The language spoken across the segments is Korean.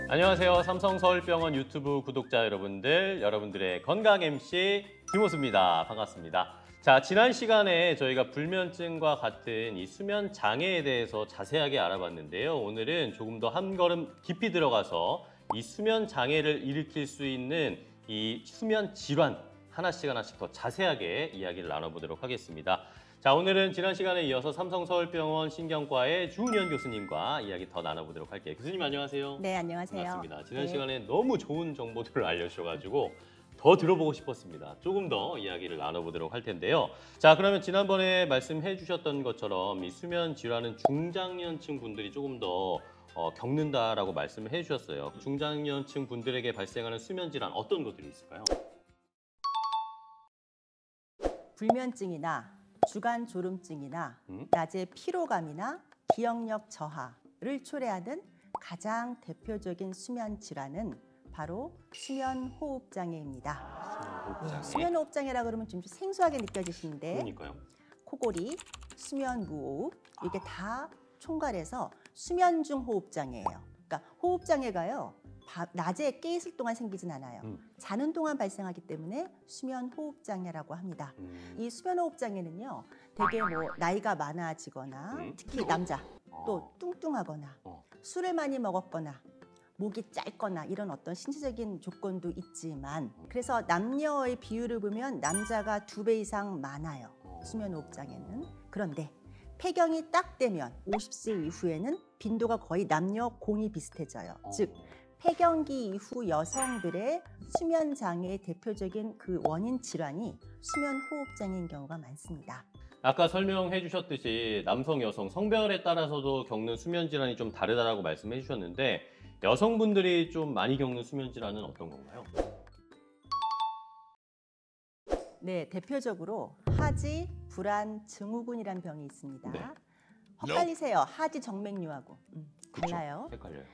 안녕하세요. 삼성서울병원 유튜브 구독자 여러분들의 건강 MC 김호수입니다. 반갑습니다. 자, 지난 시간에 저희가 불면증과 같은 이 수면 장애에 대해서 자세하게 알아봤는데요. 오늘은 조금 더 한 걸음 깊이 들어가서 이 수면 장애를 일으킬 수 있는 이 수면 질환 하나씩 더 자세하게 이야기를 나눠보도록 하겠습니다. 자, 오늘은 지난 시간에 이어서 삼성서울병원 신경과의 주은현 교수님과 이야기 더 나눠보도록 할게요. 교수님 안녕하세요. 네, 안녕하세요. 반갑습니다. 지난 네. 시간에 너무 좋은 정보들을 알려주셔가지고 더 들어보고 싶었습니다. 조금 더 이야기를 나눠보도록 할 텐데요. 자, 그러면 지난번에 말씀해 주셨던 것처럼 이 수면 질환은 중장년층 분들이 조금 더 겪는다라고 말씀을 해주셨어요. 중장년층 분들에게 발생하는 수면 질환 어떤 것들이 있을까요? 불면증이나 주간 졸음증이나 낮에 피로감이나 기억력 저하를 초래하는 가장 대표적인 수면 질환은 바로 수면 호흡 장애입니다. 수면 호흡 장애라 그러면 좀 생소하게 느껴지시는데 그러니까요. 코골이, 수면 무호흡 이게 다 총괄해서 수면 중 호흡 장애예요. 그러니까 호흡 장애가요. 낮에 깨 있을 동안 생기진 않아요. 자는 동안 발생하기 때문에 수면 호흡 장애라고 합니다. 이 수면 호흡 장애는요. 되게 뭐 나이가 많아지거나 특히 남자 또 뚱뚱하거나 술을 많이 먹었거나 목이 짧거나 이런 어떤 신체적인 조건도 있지만 그래서 남녀의 비율을 보면 남자가 2배 이상 많아요. 수면 호흡 장애는. 그런데 폐경이 딱 되면 50세 이후에는 빈도가 거의 남녀 공이 비슷해져요. 즉 폐경기 이후 여성들의 수면 장애의 대표적인 그 원인 질환이 수면 호흡 장애인 경우가 많습니다. 아까 설명해 주셨듯이 남성, 여성 성별에 따라서도 겪는 수면 질환이 좀 다르다라고 말씀해 주셨는데 여성분들이 좀 많이 겪는 수면 질환은 어떤 건가요? 네, 대표적으로 하지 불안 증후군이라는 병이 있습니다. 네. 헷갈리세요. 하지 정맥류하고 달라요. 헷갈려요.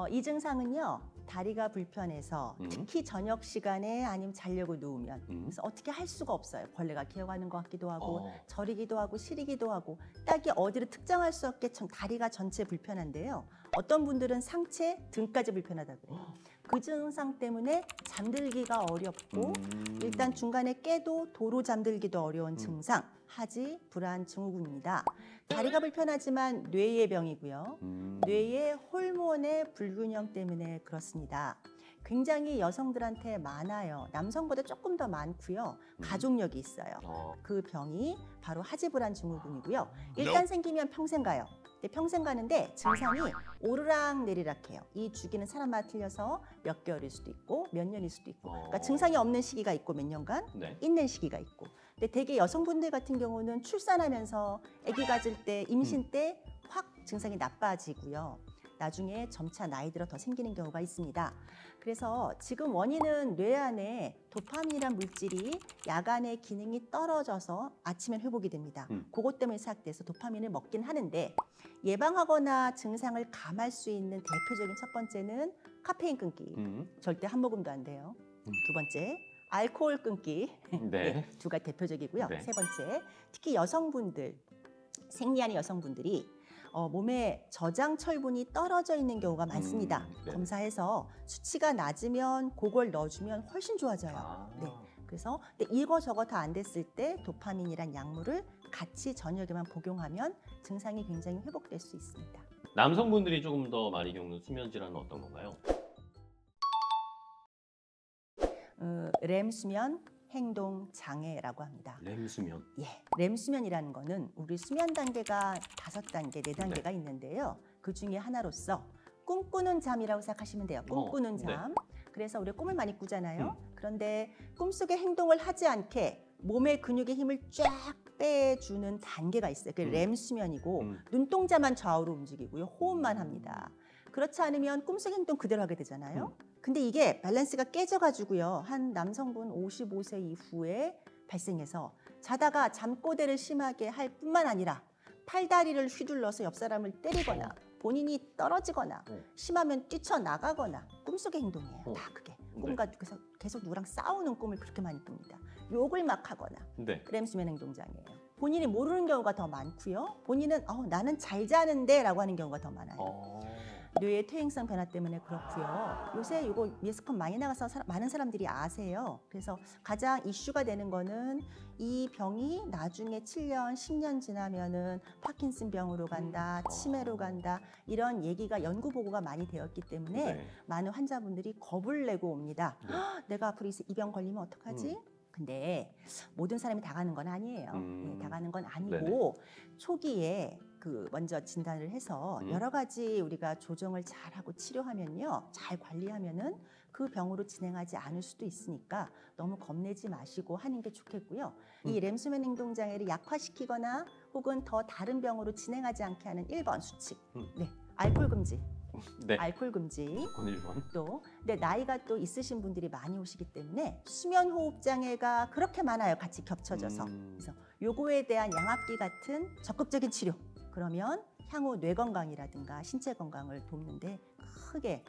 이 증상은요. 다리가 불편해서 특히 저녁 시간에 아니면 자려고 누우면 그래서 어떻게 할 수가 없어요. 벌레가 기어가는 것 같기도 하고 저리기도 하고 시리기도 하고 딱히 어디를 특정할 수 없게 다리가 전체 불편한데요. 어떤 분들은 상체, 등까지 불편하다고 그래요. 그 증상 때문에 잠들기가 어렵고 일단 중간에 깨도 도로 잠들기도 어려운 증상 하지 불안 증후군입니다. 다리가 불편하지만 뇌의 병이고요. 뇌의 호르몬의 불균형 때문에 그렇습니다. 굉장히 여성들한테 많아요. 남성보다 조금 더 많고요. 가족력이 있어요. 그 병이 바로 하지 불안 증후군이고요. 일단 생기면 평생 가요. 평생 가는데 증상이 오르락 내리락해요. 이 주기는 사람마다 틀려서 몇 개월일 수도 있고 몇 년일 수도 있고 그러니까 증상이 없는 시기가 있고 몇 년간 있는 시기가 있고 근데 대개 여성분들 같은 경우는 출산하면서 아기 가질 때 임신 때 확 증상이 나빠지고요. 나중에 점차 나이 들어 더 생기는 경우가 있습니다. 그래서 지금 원인은 뇌 안에 도파민이란 물질이 야간에 기능이 떨어져서 아침엔 회복이 됩니다. 그것 때문에 시작돼서 도파민을 먹긴 하는데 예방하거나 증상을 감할 수 있는 대표적인 첫 번째는 카페인 끊기. 절대 한 모금도 안 돼요. 두 번째, 알코올 끊기. 네, 두 가지 대표적이고요. 세 번째, 특히 여성분들, 생리하는 여성분들이 몸에 저장 철분이 떨어져 있는 경우가 많습니다. 검사해서 수치가 낮으면 그걸 넣어주면 훨씬 좋아져요. 네. 그래서 근데 이거 저거 다 안 됐을 때 도파민이란 약물을 같이 저녁에만 복용하면 증상이 굉장히 회복될 수 있습니다. 남성분들이 조금 더 많이 겪는 수면 질환은 어떤 건가요? 렘 수면 행동 장애라고 합니다. 렘 수면. 예, 렘 수면이라는 거는 우리 수면 단계가 5단계, 4단계가 있는데요. 그 중에 하나로서 꿈꾸는 잠이라고 생각하시면 돼요. 꿈꾸는 잠. 그래서 우리가 꿈을 많이 꾸잖아요. 그런데 꿈속에 행동을 하지 않게 몸의 근육의 힘을 쫙 빼주는 단계가 있어요. 그게 렘 수면이고 눈동자만 좌우로 움직이고요. 호흡만 합니다. 그렇지 않으면 꿈속 행동 그대로 하게 되잖아요. 근데 이게 밸런스가 깨져가지고요. 한 남성분 55세 이후에 발생해서 자다가 잠꼬대를 심하게 할 뿐만 아니라 팔다리를 휘둘러서 옆 사람을 때리거나 본인이 떨어지거나 심하면 뛰쳐나가거나 꿈속의 행동이에요. 다 그게. 꿈과 계속 누구랑 싸우는 꿈을 그렇게 많이 꿉니다. 욕을 막 하거나 렘 수면 행동장애예요. 본인이 모르는 경우가 더 많고요. 본인은 나는 잘 자는데 라고 하는 경우가 더 많아요. 뇌의 퇴행성 변화 때문에 그렇고요. 요새 이거 매스컴 많이 나가서 많은 사람들이 아세요. 그래서 가장 이슈가 되는 거는 이 병이 나중에 7년, 10년 지나면은 파킨슨 병으로 간다, 치매로 간다 이런 얘기가 연구 보고가 많이 되었기 때문에 네. 많은 환자분들이 겁을 내고 옵니다. 네. 내가 앞으로 이 병 걸리면 어떡하지? 근데 모든 사람이 다 가는 건 아니에요. 네, 다 가는 건 아니고 초기에 먼저 진단을 해서 여러 가지 우리가 조정을 잘하고 치료하면요, 잘 관리하면은 그 병으로 진행하지 않을 수도 있으니까 너무 겁내지 마시고 하는 게 좋겠고요. 이 램수면 행동장애를 약화시키거나 혹은 더 다른 병으로 진행하지 않게 하는 1번 수칙, 네, 알코올 금지. 네. 알코올 금지. 1번. 또 근데 나이가 또 있으신 분들이 많이 오시기 때문에 수면 호흡 장애가 그렇게 많아요. 같이 겹쳐져서. 그래서 요거에 대한 양압기 같은 적극적인 치료. 그러면 향후 뇌 건강이라든가 신체 건강을 돕는데 크게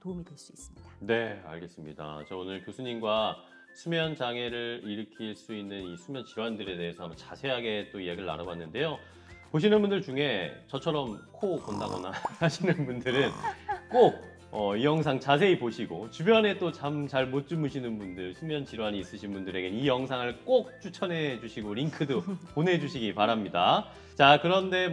도움이 될 수 있습니다. 네, 알겠습니다. 저 오늘 교수님과 수면 장애를 일으킬 수 있는 이 수면 질환들에 대해서 한번 자세하게 또 이야기를 나눠봤는데요. 보시는 분들 중에 저처럼 코 곤다거나 하시는 분들은 꼭 이 영상 자세히 보시고, 주변에 또 잠 잘 못 주무시는 분들, 수면 질환이 있으신 분들에겐 이 영상을 꼭 추천해 주시고 링크도 보내주시기 바랍니다. 자, 그런데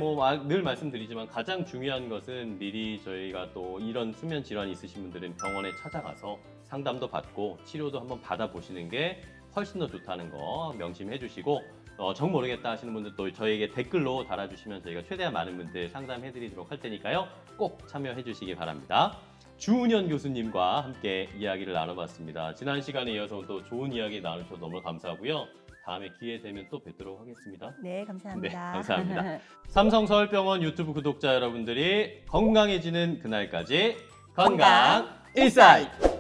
늘 말씀드리지만 가장 중요한 것은 미리 저희가 또 이런 수면 질환이 있으신 분들은 병원에 찾아가서 상담도 받고 치료도 한번 받아보시는 게 훨씬 더 좋다는 거 명심해 주시고, 정 모르겠다 하시는 분들도 저희에게 댓글로 달아주시면 저희가 최대한 많은 분들 상담해 드리도록 할 테니까요. 꼭 참여해 주시기 바랍니다. 주은현 교수님과 함께 이야기를 나눠봤습니다. 지난 시간에 이어서 또 좋은 이야기 나누셔서 너무 감사하고요. 다음에 기회 되면 또 뵙도록 하겠습니다. 네, 감사합니다. 네, 감사합니다. 삼성서울병원 유튜브 구독자 여러분들이 건강해지는 그날까지 건강 인사이트!